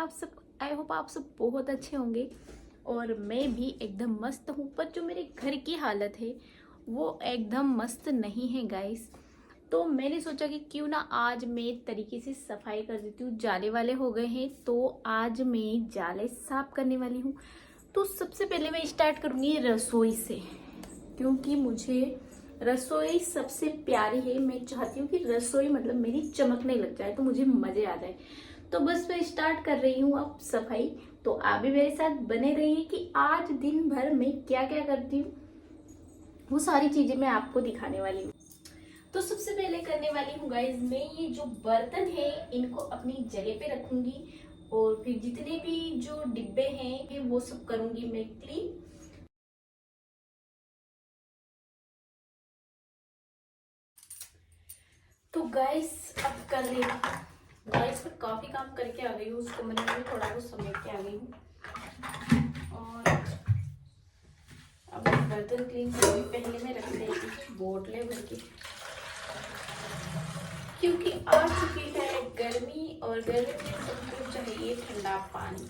आप सब, I hope आप सब बहुत अच्छे होंगे और मैं भी एकदम मस्त हूँ। पर जो मेरे घर की हालत है वो एकदम मस्त नहीं है गाइस। तो मैंने सोचा कि क्यों ना आज मैं एक तरीके से सफाई कर देती हूँ। जाले वाले हो गए हैं तो आज मैं जाले साफ करने वाली हूँ। तो सबसे पहले मैं स्टार्ट करूँगी रसोई से, क्योंकि मुझे रसोई सबसे प्यारी है। मैं चाहती हूँ कि रसोई मतलब मेरी चमकने लग जाए, तो मुझे मजे आ जाए। तो बस मैं स्टार्ट कर रही हूँ अब सफाई। तो आप भी मेरे साथ बने रहिए कि आज दिन भर मैं क्या क्या करती हूँ, वो सारी चीजें मैं आपको दिखाने वाली हूँ। तो सबसे पहले करने वाली हूँ गाइज, मैं ये जो बर्तन है इनको अपनी जगह पे रखूंगी और फिर जितने भी जो डिब्बे हैं वो सब करूंगी मैं क्लीन। तो गाइस अब कर रही हूँ, गाइस पर काफी काम करके आ गई हूँ, उसको मैंने भी थोड़ा बहुत समेट के आ गई हूँ। और अब बर्तन क्लीन करने पहले मैं रख देती बोतलें भर के, क्योंकि आ चुकी है गर्मी और गर्मी में सबको चाहिए ठंडा पानी।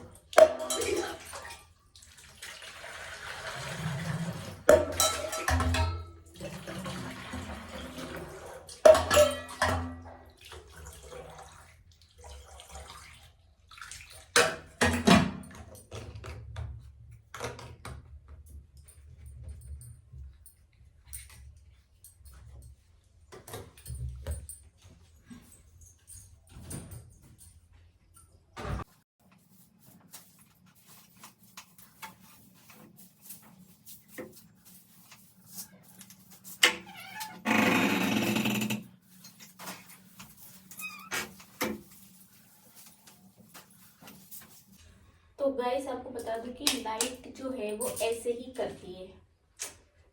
तो गाइस आपको बता दूं कि लाइट जो है वो ऐसे ही करती है।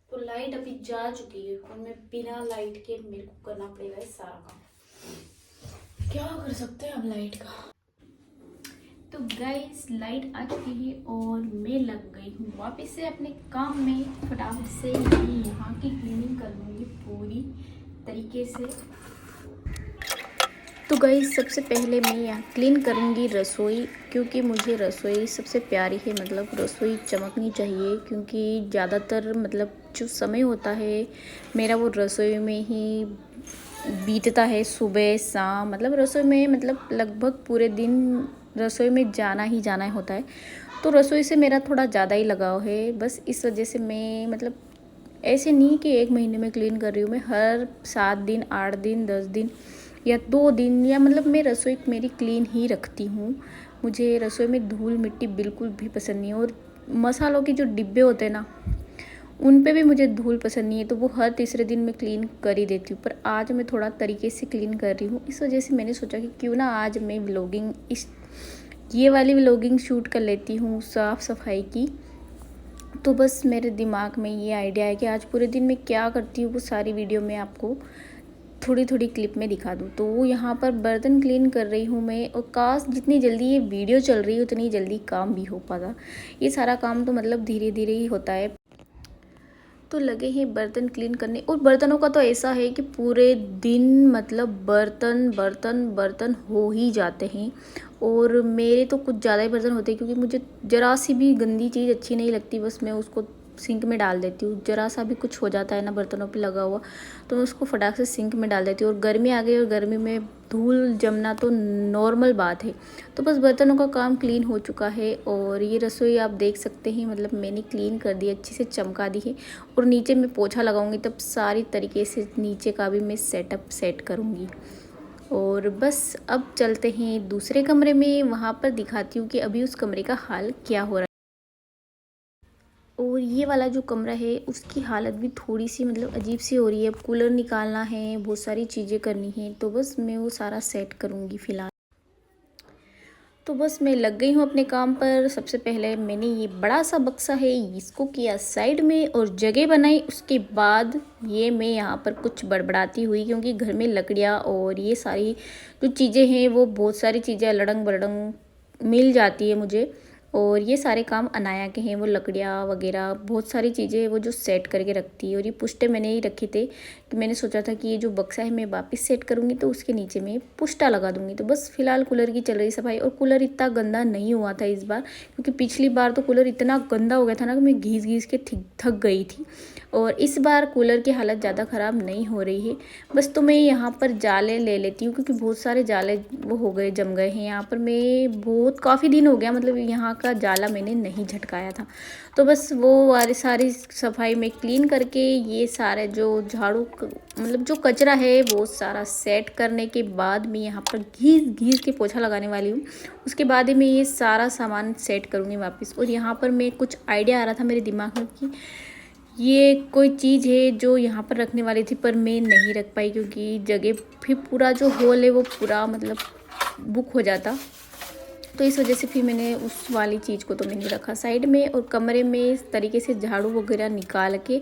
तो लाइट अभी जा चुकी है और मैं बिना लाइट के मेरे को करना पड़ेगा ये सारा काम। क्या कर सकते हैं अब लाइट का। तो गाइस लाइट आ चुकी है और मैं लग गई हूँ वापस से अपने काम में। फटाफट से यहाँ की क्लीनिंग कर लूँगी पूरी तरीके से। तो गाइस सबसे पहले मैं यहाँ क्लीन करूँगी रसोई, क्योंकि मुझे रसोई सबसे प्यारी है। मतलब रसोई चमकनी चाहिए, क्योंकि ज़्यादातर मतलब जो समय होता है मेरा वो रसोई में ही बीतता है। सुबह शाम मतलब रसोई में, मतलब लगभग पूरे दिन रसोई में जाना ही जाना होता है। तो रसोई से मेरा थोड़ा ज़्यादा ही लगाव है। बस इस वजह से मैं मतलब ऐसे नहीं कि एक महीने में क्लीन कर रही हूँ, मैं हर 7 दिन 8 दिन 10 दिन या 2 दिन या मतलब मैं रसोई मेरी क्लीन ही रखती हूँ। मुझे रसोई में धूल मिट्टी बिल्कुल भी पसंद नहीं है। और मसालों के जो डिब्बे होते हैं ना, उन पे भी मुझे धूल पसंद नहीं है, तो वो हर तीसरे दिन मैं क्लीन कर ही देती हूँ। पर आज मैं थोड़ा तरीके से क्लीन कर रही हूँ, इस वजह से मैंने सोचा कि क्यों ना आज मैं व्लॉगिंग ये वाली व्लॉगिंग शूट कर लेती हूँ साफ़ सफाई की। तो बस मेरे दिमाग में ये आइडिया है कि आज पूरे दिन मैं क्या करती हूँ वो सारी वीडियो में आपको थोड़ी थोड़ी क्लिप में दिखा दूँ। तो यहाँ पर बर्तन क्लीन कर रही हूँ मैं, और काश जितनी जल्दी ये वीडियो चल रही है उतनी जल्दी काम भी हो पाता। ये सारा काम तो मतलब धीरे धीरे ही होता है। तो लगे हैं बर्तन क्लीन करने। और बर्तनों का तो ऐसा है कि पूरे दिन मतलब बर्तन बर्तन बर्तन हो ही जाते हैं। और मेरे तो कुछ ज़्यादा ही बर्तन होते हैं, क्योंकि मुझे ज़रा सी भी गंदी चीज़ अच्छी नहीं लगती, बस मैं उसको सिंक में डाल देती हूँ। ज़रा सा भी कुछ हो जाता है ना बर्तनों पे लगा हुआ, तो मैं उसको फटाक से सिंक में डाल देती हूँ। और गर्मी आ गई और गर्मी में धूल जमना तो नॉर्मल बात है। तो बस बर्तनों का काम क्लीन हो चुका है। और ये रसोई आप देख सकते हैं, मतलब मैंने क्लीन कर दी, अच्छे से चमका दी है। और नीचे मैं पोछा लगाऊंगी तब सारी तरीके से नीचे का भी मैं सेट करूँगी। और बस अब चलते हैं दूसरे कमरे में, वहाँ पर दिखाती हूँ कि अभी उस कमरे का हाल क्या हो रहा है। और ये वाला जो कमरा है उसकी हालत भी थोड़ी सी मतलब अजीब सी हो रही है। अब कूलर निकालना है, बहुत सारी चीज़ें करनी है, तो बस मैं वो सारा सेट करूँगी फ़िलहाल। तो बस मैं लग गई हूँ अपने काम पर। सबसे पहले मैंने ये बड़ा सा बक्सा है इसको किया साइड में और जगह बनाई। उसके बाद ये मैं यहाँ पर कुछ बड़बड़ाती हुई, क्योंकि घर में लकड़ियाँ और ये सारी जो चीज़ें हैं वो बहुत सारी चीज़ें लड़ंग बड़ंग मिल जाती है मुझे। और ये सारे काम अनाया के हैं। वो लकड़ियाँ वगैरह बहुत सारी चीज़ें हैं वो जो सेट करके रखती है। और ये पुष्टे मैंने ही रखे थे कि मैंने सोचा था कि ये जो बक्सा है मैं वापस सेट करूँगी तो उसके नीचे में पुष्टा लगा दूँगी। तो बस फिलहाल कूलर की चल रही सफाई। और कूलर इतना गंदा नहीं हुआ था इस बार, क्योंकि पिछली बार तो कूलर इतना गंदा हो गया था ना कि मैं घीस घीस के थक गई थी। और इस बार कूलर की हालत ज़्यादा ख़राब नहीं हो रही है। बस तो मैं यहाँ पर जाले ले लेती हूँ, क्योंकि बहुत सारे जाले वो हो गए, जम गए हैं यहाँ पर। मैं बहुत काफ़ी दिन हो गया मतलब यहाँ का जाला मैंने नहीं झटकाया था। तो बस वो वाली सारी सफाई में क्लीन करके ये सारे जो झाड़ू मतलब जो कचरा है वो सारा सेट करने के बाद मैं यहाँ पर घीस घीस के पोछा लगाने वाली हूँ। उसके बाद ही मैं ये सारा सामान सेट करूँगी वापस। और यहाँ पर मैं कुछ आइडिया आ रहा था मेरे दिमाग में कि ये कोई चीज़ है जो यहाँ पर रखने वाली थी, पर मैं नहीं रख पाई, क्योंकि जगह फिर पूरा जो हॉल है वो पूरा मतलब बुक हो जाता। तो इस वजह से फिर मैंने उस वाली चीज़ को तो मैंने रखा साइड में। और कमरे में इस तरीके से झाड़ू वगैरह निकाल के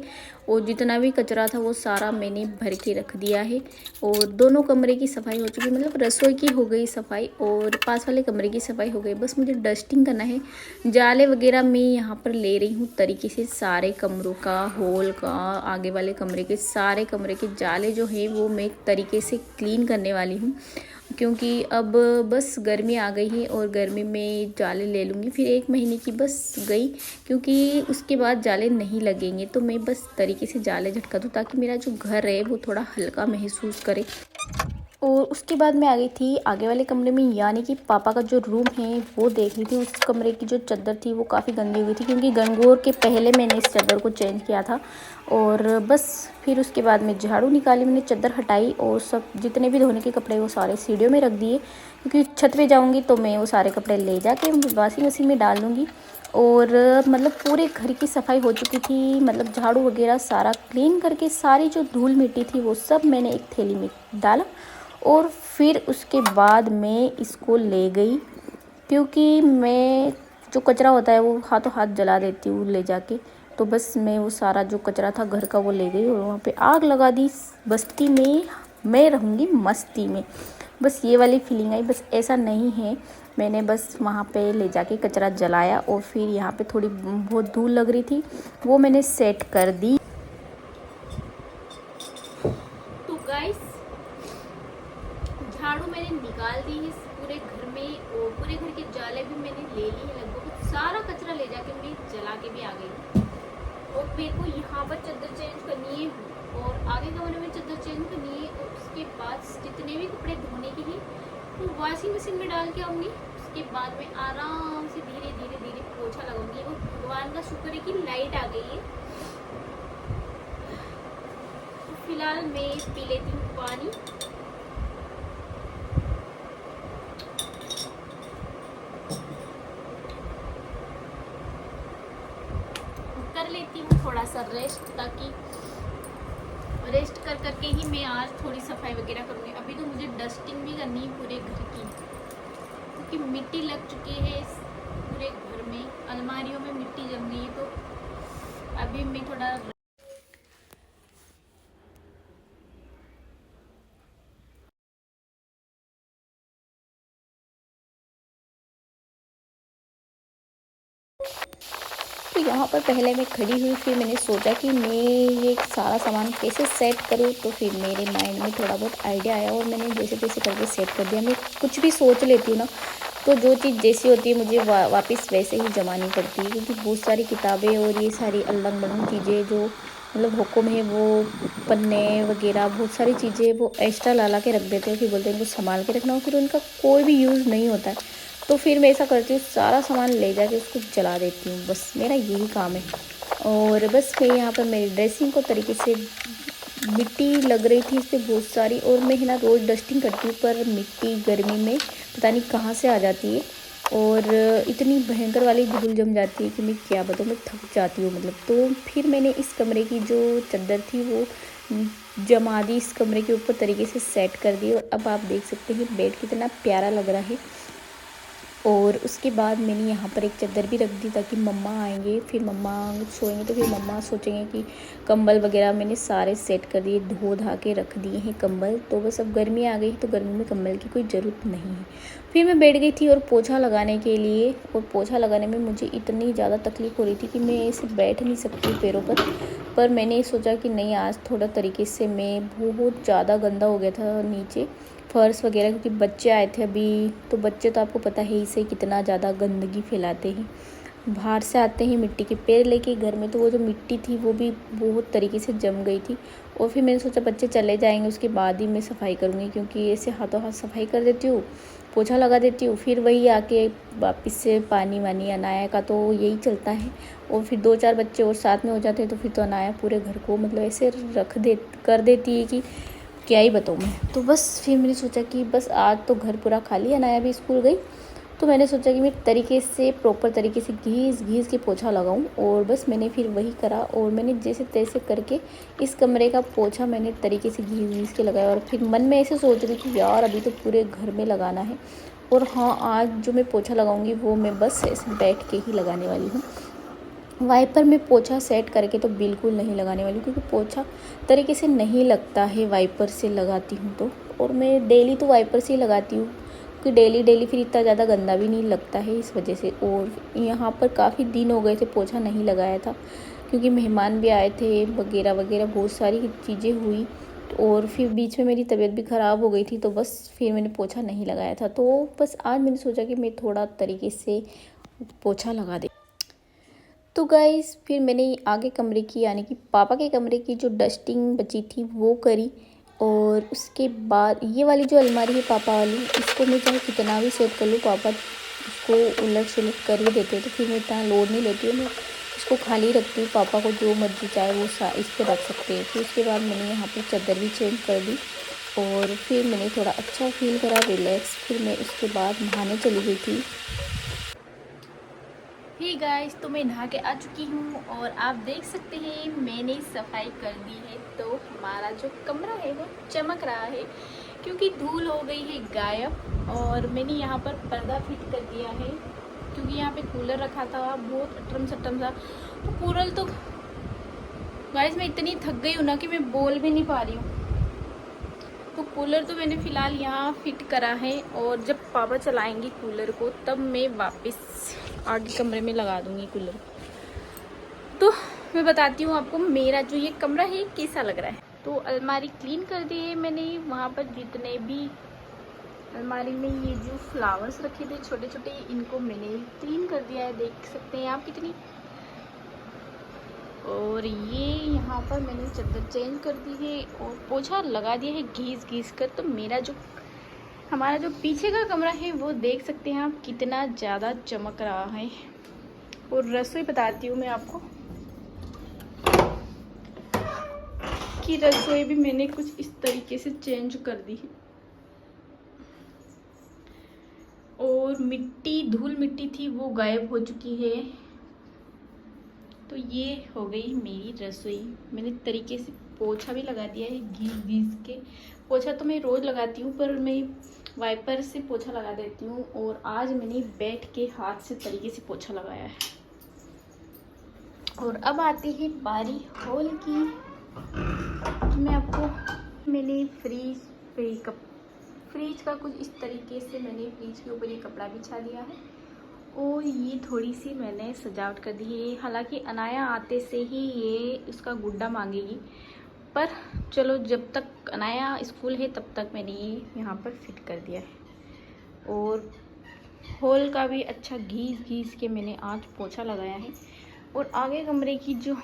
और जितना भी कचरा था वो सारा मैंने भर के रख दिया है। और दोनों कमरे की सफाई हो चुकी, मतलब रसोई की हो गई सफाई और पास वाले कमरे की सफाई हो गई। बस मुझे डस्टिंग करना है। जाले वगैरह मैं यहाँ पर ले रही हूँ तरीके से सारे कमरों का, हॉल का, आगे वाले कमरे के, सारे कमरे के जाले जो है वो मैं एक तरीके से क्लीन करने वाली हूँ। क्योंकि अब बस गर्मी आ गई है और गर्मी में जाले ले लूँगी। फिर 1 महीने की बस गई, क्योंकि उसके बाद जाले नहीं लगेंगे। तो मैं बस तरीके से जाले झटका दूँ ताकि मेरा जो घर है वो थोड़ा हल्का महसूस करे। और उसके बाद मैं आ गई थी आगे वाले कमरे में, यानी कि पापा का जो रूम है वो देख रही थी। उस कमरे की जो चादर थी वो काफ़ी गंदी हुई थी, क्योंकि गणगौर के पहले मैंने इस चादर को चेंज किया था। और बस फिर उसके बाद में झाड़ू निकाली, मैंने चादर हटाई और सब जितने भी धोने के कपड़े वो सारे सीढ़ियों में रख दिए, क्योंकि छत पे जाऊँगी तो मैं वो सारे कपड़े ले जाके वॉशिंग मशीन में डाल दूँगी। और मतलब पूरे घर की सफाई हो चुकी थी, मतलब झाड़ू वगैरह सारा क्लीन करके सारी जो धूल मिट्टी थी वो सब मैंने एक थैली में डाला। और फिर उसके बाद मैं इसको ले गई, क्योंकि मैं जो कचरा होता है वो हाथों हाथ जला देती हूँ ले जाके। तो बस मैं वो सारा जो कचरा था घर का वो ले गई और वहाँ पे आग लगा दी। बस्ती में मैं रहूँगी मस्ती में, बस ये वाली फीलिंग आई। बस ऐसा नहीं है, मैंने बस वहाँ पे ले जाके कचरा जलाया और फिर यहाँ पे थोड़ी बहुत धूल लग रही थी वो मैंने सेट कर दी। तो गाइस झाड़ू मैंने निकाल दी है पूरे घर में और पूरे घर के जाले भी मैंने ले लिए हैं लगभग। सारा कचरा ले जाके मैं जला के भी आ गई। और मेरे को यहाँ पर चादर चेंज करनी है और आगे कमरे में चादर चेंज करनी है। और उसके बाद जितने भी कपड़े धोने के लिए वो वॉशिंग मशीन में डाल के आऊँगी। उसके बाद में आराम से धीरे धीरे धीरे पोछा लगाऊंगी। और भगवान का शुक्र है कि लाइट आ गई है। तो फिलहाल मैं पी लेती हूँ पानी। कर लेती हूँ थोड़ा सा रेस्ट, ताकि रेस्ट कर करके ही मैं आज थोड़ी सफाई वगैरह करूँगी। अभी तो मुझे डस्टिंग भी करनी है पूरे घर की, क्योंकि मिट्टी लग चुकी है पूरे घर में, अलमारियों में मिट्टी जम गई है। तो अभी मैं थोड़ा तो यहाँ पर पहले मैं खड़ी हुई, फिर मैंने सोचा कि मैं ये सारा सामान कैसे सेट करूँ। तो फिर मेरे माइंड में थोड़ा बहुत आइडिया आया और मैंने जैसे तैसे करके सेट कर दिया। मैं कुछ भी सोच लेती हूँ ना, तो जो चीज़ जैसी होती है मुझे वापस वैसे ही जमानी पड़ती है, क्योंकि बहुत सारी किताबें और ये सारी अल्लग बड़ंग चीज़ें जो मतलब हुक्म है वो पन्ने वगैरह बहुत सारी चीज़ें वो एक्स्ट्रा ला के रख देते हैं। फिर बोलते हैं उनको संभाल के रखना, फिर उनका कोई भी यूज़ नहीं होता है। तो फिर मैं ऐसा करती हूँ, सारा सामान ले जाके उसको जला देती हूँ। बस मेरा यही काम है। और बस मैं यहाँ पर मेरी ड्रेसिंग को तरीके से, मिट्टी लग रही थी इस पर बहुत सारी, और मैं है ना रोज़ डस्टिंग करती हूँ, पर मिट्टी गर्मी में पता नहीं कहाँ से आ जाती है और इतनी भयंकर वाली धूल जम जाती है कि मैं क्या बताऊँ, मैं थक जाती हूँ मतलब। तो फिर मैंने इस कमरे की जो चादर थी वो जमा दी, इस कमरे के ऊपर तरीके से सेट कर दी। और अब आप देख सकते हैं बेड कितना प्यारा लग रहा है। और उसके बाद मैंने यहाँ पर एक चादर भी रख दी ताकि मम्मा आएंगे, फिर मम्मा सोएंगे तो फिर मम्मा सोचेंगे कि कंबल वगैरह मैंने सारे सेट कर दिए, धो धा के रख दिए हैं कंबल। तो बस अब गर्मी आ गई तो गर्मी में कंबल की कोई ज़रूरत नहीं है। फिर मैं बैठ गई थी और पोछा लगाने के लिए, और पोछा लगाने में मुझे इतनी ज़्यादा तकलीफ़ हो रही थी कि मैं ऐसे बैठ नहीं सकती पैरों पर मैंने सोचा कि नहीं, आज थोड़ा तरीके से मैं बहुत ज़्यादा गंदा हो गया था नीचे फर्श वगैरह, क्योंकि बच्चे आए थे अभी। तो बच्चे तो आपको पता है इसे कितना ज़्यादा गंदगी फैलाते हैं, बाहर से आते हैं मिट्टी के पैर लेके घर में, तो वो जो मिट्टी थी वो भी बहुत तरीके से जम गई थी। और फिर मैंने सोचा बच्चे चले जाएंगे उसके बाद ही मैं सफाई करूँगी, क्योंकि ऐसे हाथों हाथ सफाई कर देती हूँ, पोछा लगा देती हूँ, फिर वही आके वापस से पानी वानी अनाया का तो यही चलता है। और फिर 2-4 बच्चे और साथ में हो जाते हैं तो फिर तो अनाया पूरे घर को मतलब ऐसे कर देती है कि क्या ही बताऊँ मैं। तो बस फिर मैंने सोचा कि बस आज तो घर पूरा खाली, अनाया भी स्कूल गई, तो मैंने सोचा कि मैं तरीके से प्रॉपर तरीके से घीस के पोछा लगाऊं। और बस मैंने फिर वही करा, और मैंने जैसे तैसे करके इस कमरे का पोछा मैंने तरीके से घीस के लगाया। और फिर मन में ऐसे सोच रही थी यार अभी तो पूरे घर में लगाना है, और हाँ आज जो मैं पोछा लगाऊंगी वो मैं बस ऐसे बैठ के ही लगाने वाली हूँ। वाइपर में पोछा सेट करके तो बिल्कुल नहीं लगाने वाली, क्योंकि पोछा तरीके से नहीं लगता है वाइपर से लगाती हूँ तो। और मैं डेली तो वाइपर से ही लगाती हूँ, क्योंकि डेली फिर इतना ज़्यादा गंदा भी नहीं लगता है इस वजह से। और यहाँ पर काफ़ी दिन हो गए थे पोछा नहीं लगाया था, क्योंकि मेहमान भी आए थे वगैरह वगैरह, बहुत सारी चीज़ें हुई। और फिर बीच में मेरी तबीयत भी ख़राब हो गई थी, तो बस फिर मैंने पोछा नहीं लगाया था। तो बस आज मैंने सोचा कि मैं थोड़ा तरीके से पोछा लगा दे। तो गाइस फिर मैंने आगे कमरे की यानी कि पापा के कमरे की जो डस्टिंग बची थी वो करी। और उसके बाद ये वाली जो अलमारी है पापा वाली, इसको मैं चाहे कितना भी सेट कर लूँ, पापा उसको उलट सुलट कर ही देते हैं, तो फिर मैं इतना लोड नहीं लेती हूँ, मैं इसको खाली रखती हूँ। पापा को जो मर्जी चाहे वो इस पर रख सकते हैं। फिर उसके बाद मैंने यहाँ पर चादर भी चेंज कर दी, और फिर मैंने थोड़ा अच्छा फील करा, रिलैक्स। फिर मैं उसके बाद नहाने चली गई थी। हे गाइस, तो मैं नहा के आ चुकी हूँ, और आप देख सकते हैं मैंने सफाई कर दी है। तो हमारा जो कमरा है वो चमक रहा है, क्योंकि धूल हो गई है गायब। और मैंने यहाँ पर पर्दा फिट कर दिया है, क्योंकि यहाँ पे कूलर रखा था बहुत अटरम सटरम सा। तो कूलर तो गाइस मैं इतनी थक गई हूँ ना कि मैं बोल भी नहीं पा रही हूँ। तो कूलर तो मैंने फ़िलहाल यहाँ फिट करा है, और जब पापा चलाएंगे कूलर को तब मैं वापस आगे कमरे में लगा दूँगी कूलर। तो मैं बताती हूँ आपको मेरा जो ये कमरा है कैसा लग रहा है। तो अलमारी क्लीन कर दी है मैंने, वहाँ पर जितने भी अलमारी में ये जो फ्लावर्स रखे थे छोटे छोटे, इनको मैंने क्लीन कर दिया है, देख सकते हैं आप कितनी। और ये यहाँ पर मैंने चादर चेंज कर दी है और पोछा लगा दिया है घीस कर। तो मेरा जो हमारा जो पीछे का कमरा है वो देख सकते हैं आप कितना ज़्यादा चमक रहा है। और रसोई बताती हूँ मैं आपको कि रसोई भी मैंने कुछ इस तरीके से चेंज कर दी है। और धूल मिट्टी थी वो गायब हो चुकी है। तो ये हो गई मेरी रसोई। मैंने तरीके से पोछा भी लगा दिया है घीस के। पोछा तो मैं रोज़ लगाती हूँ, पर मैं वाइपर से पोछा लगा देती हूँ, और आज मैंने बैठ के हाथ से तरीके से पोछा लगाया है। और अब आती है बारी हॉल की। तो मैं आपको मैंने फ्रिज का कुछ इस तरीके से मैंने फ्रिज के ऊपर ये कपड़ा बिछा दिया है, और ये थोड़ी सी मैंने सजावट कर दी है। हालांकि अनाया आते से ही ये उसका गुड्डा मांगेगी, पर चलो जब तक अनाया स्कूल है तब तक मैंने ये यहाँ पर फिट कर दिया है। और हॉल का भी अच्छा घीस के मैंने आज पोछा लगाया है। और आगे कमरे की जो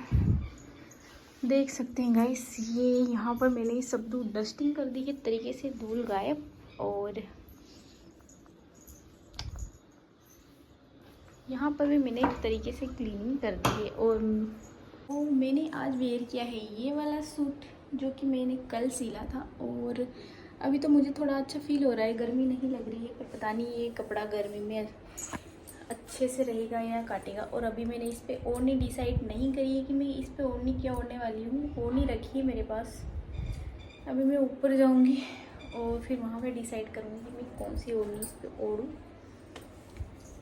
देख सकते हैं गाइस, ये यहाँ पर मैंने सब डस्टिंग कर दी है तरीके से, धूल गायब। और यहाँ पर भी मैंने एक तरीके से क्लीनिंग कर दी है। और मैंने आज वेयर किया है ये वाला सूट, जो कि मैंने कल सिला था। और अभी तो मुझे थोड़ा अच्छा फील हो रहा है, गर्मी नहीं लग रही है, पर पता नहीं ये कपड़ा गर्मी में अच्छे से रहेगा या काटेगा। और अभी मैंने इस पर ओढ़नी डिसाइड नहीं करी है कि मैं इस पर ओढ़नी क्या ओढ़ने वाली हूँ। ओढ़नी रखी है मेरे पास, अभी मैं ऊपर जाऊँगी और फिर वहाँ पे डिसाइड करूँगी कि मैं कौन सी ओढ़नी इस पर ओढ़ूँ।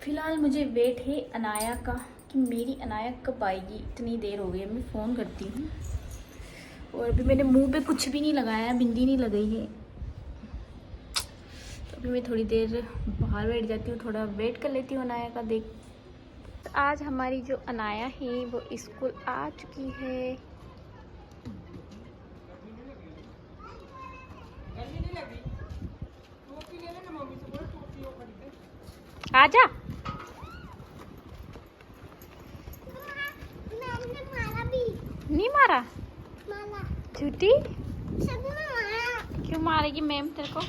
फ़िलहाल मुझे वेट है अनाया का कि मेरी अनाया कब आएगी। इतनी देर हो गई है, मैं फ़ोन करती हूँ। और अभी मैंने मुंह पे कुछ भी नहीं लगाया, बिंदी नहीं लगाई है। तो अभी मैं थोड़ी देर बाहर बैठ जाती हूँ, थोड़ा वेट कर लेती हूँ अनाया का। देख, आज हमारी जो अनाया है वो स्कूल आ चुकी है। आजा। नहीं मारा? झूठी? क्यों मारेगी मैम तेरे को?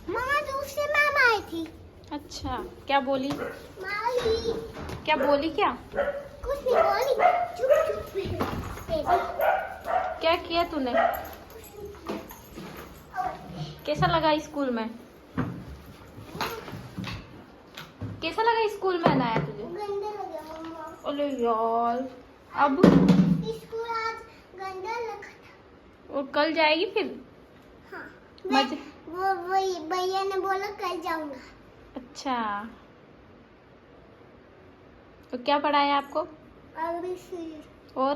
मामा दूसरी मैम आई थी। अच्छा, क्या बोली? मारी। क्या बोली? क्या कुछ नहीं बोली। चुप चुप। क्या किया तूने? कैसा लगा स्कूल में? कैसा लगा स्कूल में अनाया तुझे? गंदा लगा मम्मा। अरे यार, अब स्कूल आज गंदा लगा था। और कल जाएगी फिर? हाँ। मजे? वो भैया ने बोला कल जाऊंगा। अच्छा, तो क्या पढ़ाया आपको? ABC। और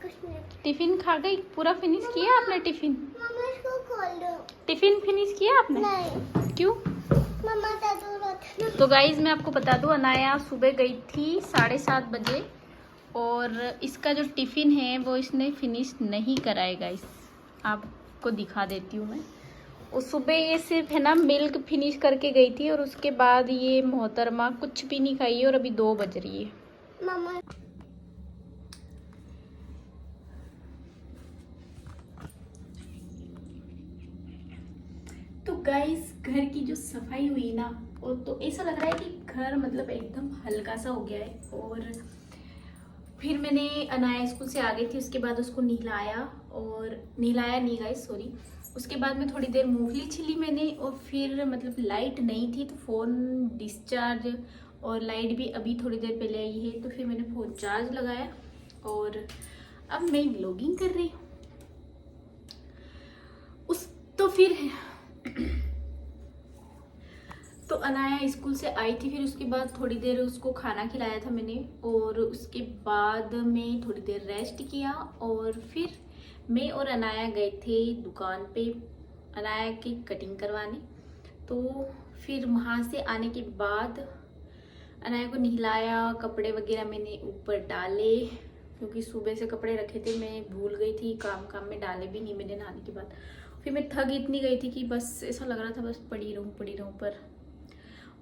कुछ नहीं। टिफिन खा गई? पूरा फिनिश किया आपने टिफिन? मम्मा इसको खोल दो। टिफिन फिनिश किया आपने? नहीं। क्यों? मम्मा दादू रोते ना। तो गाइज मैं आपको बता दूं, अनाया सुबह गई थी 7:30 बजे और इसका जो टिफ़िन है वो इसने फिनिश नहीं कराया गाइज। आपको दिखा देती हूँ मैं। और सुबह ये सिर्फ है ना मिल्क फिनिश करके गई थी और उसके बाद ये मोहतरमा कुछ भी नहीं खाई है और अभी 2 बज रही है। मम्मा तो गाइस घर की जो सफाई हुई ना, और तो ऐसा लग रहा है कि घर मतलब एकदम हल्का सा हो गया है। और फिर मैंने अनाया स्कूल से आ गई थी, उसके बाद उसको नहलाया, और नहलाया नहीं गाइस सॉरी। उसके बाद में थोड़ी देर मूंगफली छिली मैंने, और फिर मतलब लाइट नहीं थी तो फ़ोन डिस्चार्ज, और लाइट भी अभी थोड़ी देर पहले आई है तो फिर मैंने फ़ोन चार्ज लगाया और अब मैं व्लॉगिंग कर रही हूँ। तो फिर तो अनाया स्कूल से आई थी, फिर उसके बाद थोड़ी देर उसको खाना खिलाया था मैंने, और उसके बाद मैं थोड़ी देर रेस्ट किया, और फिर मैं और अनाया गए थे दुकान पे अनाया की कटिंग करवाने। तो फिर वहाँ से आने के बाद अनाया को नहलाया, कपड़े वगैरह मैंने ऊपर डाले क्योंकि सुबह से कपड़े रखे थे, मैं भूल गई थी, काम में डाले भी नहीं मैंने नहाने के बाद। फिर मैं थक इतनी गई थी कि बस ऐसा लग रहा था बस पड़ी रहूं पर।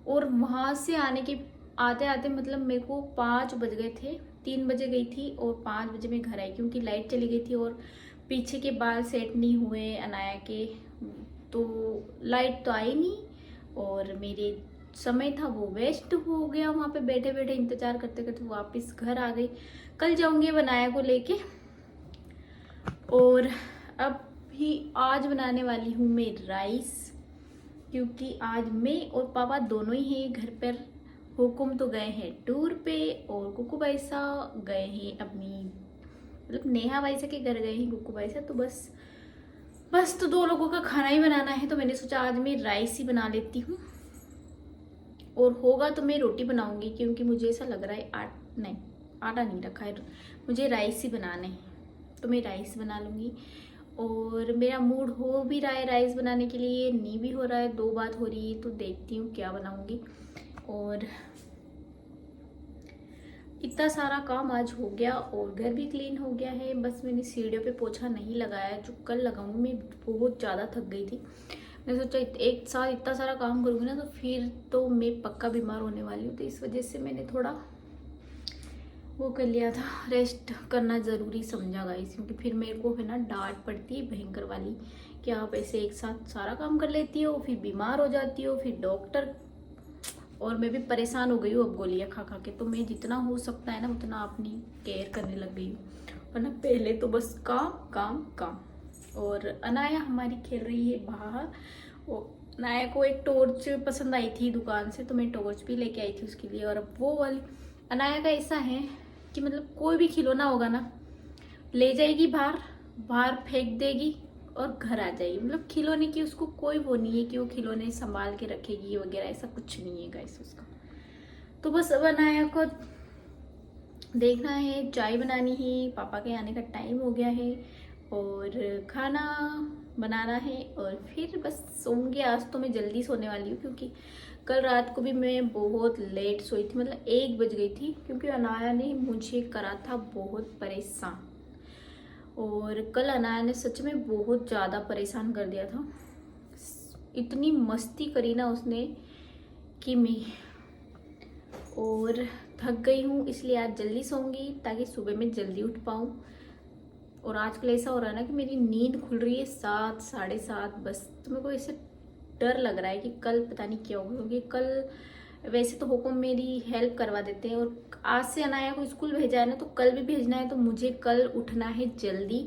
और वहाँ से आते आते मतलब मेरे को 5 बज गए थे। 3 बजे गई थी और 5 बजे मैं घर आई क्योंकि लाइट चली गई थी और पीछे के बाल सेट नहीं हुए अनाया के, तो लाइट तो आई नहीं और मेरे समय था वो वेस्ट हो गया। वहाँ पे बैठे बैठे इंतजार करते करते वापस घर आ गई। कल जाऊंगी अनाया को लेके। और अब भी आज बनाने वाली हूँ मैं राइस, क्योंकि आज मैं और पापा दोनों ही हैं घर पर। हुकुम तो गए हैं टूर पे और कुकू भाईसा गए हैं अपनी मतलब नेहा भाईसा के घर गए हैं कुकू भाईसा। तो बस तो 2 लोगों का खाना ही बनाना है, तो मैंने सोचा आज मैं राइस ही बना लेती हूँ। और होगा तो मैं रोटी बनाऊंगी क्योंकि मुझे ऐसा लग रहा है आटा नहीं रखा है, मुझे राइस ही बनाने हैं, तो मैं राइस बना लूँगी। और मेरा मूड हो भी रहा है राइस बनाने के लिए, नहीं भी हो रहा है, 2 बात हो रही है, तो देखती हूँ क्या बनाऊंगी। और इतना सारा काम आज हो गया और घर भी क्लीन हो गया है। बस मैंने सीढ़ियों पे पोछा नहीं लगाया, जो कल लगाऊंगी। मैं बहुत ज़्यादा थक गई थी, मैंने सोचा एक साथ इतना सारा काम करूँगी ना तो फिर तो मैं पक्का बीमार होने वाली हूँ, तो इस वजह से मैंने थोड़ा वो कर लिया था, रेस्ट करना ज़रूरी समझा गाइस, क्योंकि फिर मेरे को है ना डांट पड़ती है भयंकर वाली कि आप ऐसे एक साथ सारा काम कर लेती हो फिर बीमार हो जाती हो, फिर डॉक्टर। और मैं भी परेशान हो गई हूँ अब गोलियाँ खा खा के, तो मैं जितना हो सकता है ना उतना अपनी केयर करने लग गई हूँ, वरना पहले तो बस काम काम काम। और अनाया हमारी खेल रही है बाहर। और अनाया को एक टॉर्च पसंद आई थी दुकान से, तो मैं टॉर्च भी लेके आई थी उसके लिए। और अब वो वाली अनाया का ऐसा है कि मतलब कोई भी खिलौना होगा ना ले जाएगी बाहर फेंक देगी और घर आ जाएगी। मतलब खिलौने की उसको कोई वो नहीं है कि वो खिलौने संभाल के रखेगी वगैरह, ऐसा कुछ नहीं है गाइस उसका। तो बस अब अनाया को देखना है, चाय बनानी है, पापा के आने का टाइम हो गया है और खाना बनाना है और फिर बस सोऊंगी। आज तो मैं जल्दी सोने वाली हूँ क्योंकि कल रात को भी मैं बहुत लेट सोई थी, मतलब 1 बज गई थी, क्योंकि अनाया ने मुझे करा था बहुत परेशान। और कल अनाया ने सच में बहुत ज़्यादा परेशान कर दिया था, इतनी मस्ती करी ना उसने कि मैं और थक गई हूँ, इसलिए आज जल्दी सोऊंगी ताकि सुबह में जल्दी उठ पाऊँ। और आजकल ऐसा हो रहा है ना कि मेरी नींद खुल रही है 7 साढ़े 7 बस, तो मेरे को ऐसे डर लग रहा है कि कल पता नहीं क्या होगा, क्योंकि कल वैसे तो हुकुम मेरी हेल्प करवा देते हैं और आज से अनाया को स्कूल भेजा है ना, तो कल भी भेजना है, तो मुझे कल उठना है जल्दी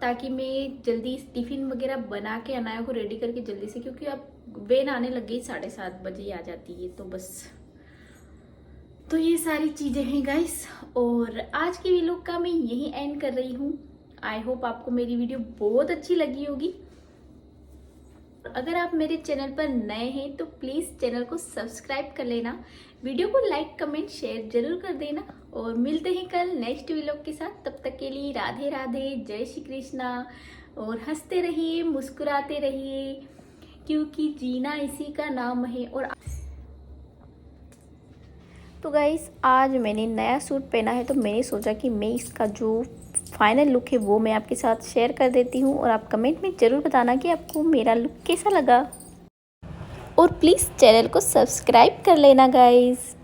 ताकि मैं जल्दी टिफिन वगैरह बना के अनाया को रेडी करके जल्दी से, क्योंकि अब वेन आने लग गई 7:30 बजे आ जाती है। तो बस तो ये सारी चीज़ें हैं गाइस, और आज की वीडियो का मैं यही एंड कर रही हूँ। आई होप आपको मेरी वीडियो बहुत अच्छी लगी होगी। अगर आप मेरे चैनल पर नए हैं तो प्लीज़ चैनल को सब्सक्राइब कर लेना, वीडियो को लाइक कमेंट शेयर जरूर कर देना, और मिलते हैं कल नेक्स्ट व्लॉग के साथ। तब तक के लिए राधे राधे, जय श्री कृष्णा, और हंसते रहिए मुस्कुराते रहिए, क्योंकि जीना इसी का नाम है। और तो गाइस आज मैंने नया सूट पहना है, तो मैंने सोचा कि मैं इसका जो फाइनल लुक है वो मैं आपके साथ शेयर कर देती हूँ, और आप कमेंट में ज़रूर बताना कि आपको मेरा लुक कैसा लगा, और प्लीज़ चैनल को सब्सक्राइब कर लेना गाइस।